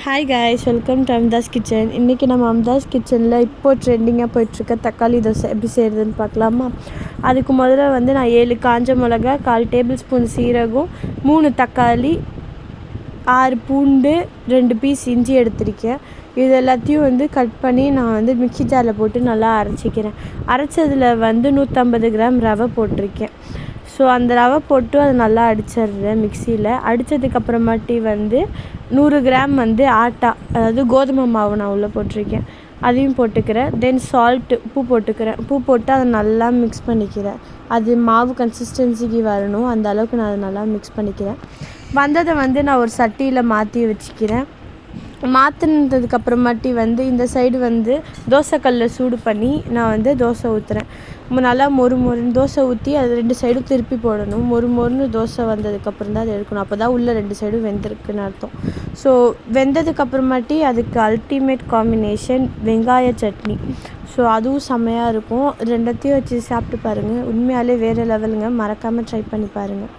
Hi guys, welcome to Amtha's kitchen. இன்றைக்கி நம்ம அம்தாஸ் கிச்சனில் இப்போது ட்ரெண்டிங்காக போயிட்டுருக்க தக்காளி தோசை எப்படி செய்கிறதுன்னு பார்க்கலாமா? அதுக்கு முதல்ல நான் 7 காஞ்ச மிளகா, 1/4 டேபிள் ஸ்பூன் சீரகம், 3 தக்காளி, 6 பூண்டு, 2 பீஸ் இஞ்சி எடுத்திருக்கேன். இது எல்லாத்தையும் கட் பண்ணி நான் மிக்ஸி ஜாரில் போட்டு நல்லா அரைச்சிக்கிறேன். அரைச்சதில் 150 கிராம் ரவை போட்டிருக்கேன். ஸோ அந்த ரவை போட்டு அதை நல்லா அடிச்சிடுறேன் மிக்சியில். அடித்ததுக்கப்புறமாட்டி 100 கிராம் ஆட்டா, அதாவது கோதுமை மாவு நான் உள்ளே போட்டிருக்கேன், அதையும் போட்டுக்கிறேன். தென் சால்ட்டு, உப்பு போட்டுக்கிறேன். உப்பு போட்டு அதை நல்லா மிக்ஸ் பண்ணிக்கிறேன். அது மாவு கன்சிஸ்டன்சிக்கு வரணும், அந்த அளவுக்கு நான் அதை நல்லா மிக்ஸ் பண்ணிக்கிறேன். வந்ததை நான் ஒரு சட்டியில் மாற்றி வச்சுக்கிறேன். மாற்றினதுக்கப்புறமாட்டி இந்த சைடு தோசைக்கல்லை சூடு பண்ணி நான் தோசை ஊற்றுறேன். நல்லா மொறுன்னு தோசை ஊற்றி அது 2 சைடும் திருப்பி போடணும். மொறுன்னு தோசை வந்ததுக்கப்புறம் தான் அதை எடுக்கணும். அப்போ தான் உள்ளே 2 சைடும் வெந்திருக்குன்னு அர்த்தம். ஸோ வெந்ததுக்கப்புறமாட்டி அதுக்கு அல்டிமேட் காம்பினேஷன் வெங்காய சட்னி. ஸோ அதுவும் செம்மையாக இருக்கும். 2த்தையும் வச்சு சாப்பிட்டு பாருங்கள், உண்மையாலே வேறு லெவலுங்க. மறக்காமல் ட்ரை பண்ணி பாருங்கள்.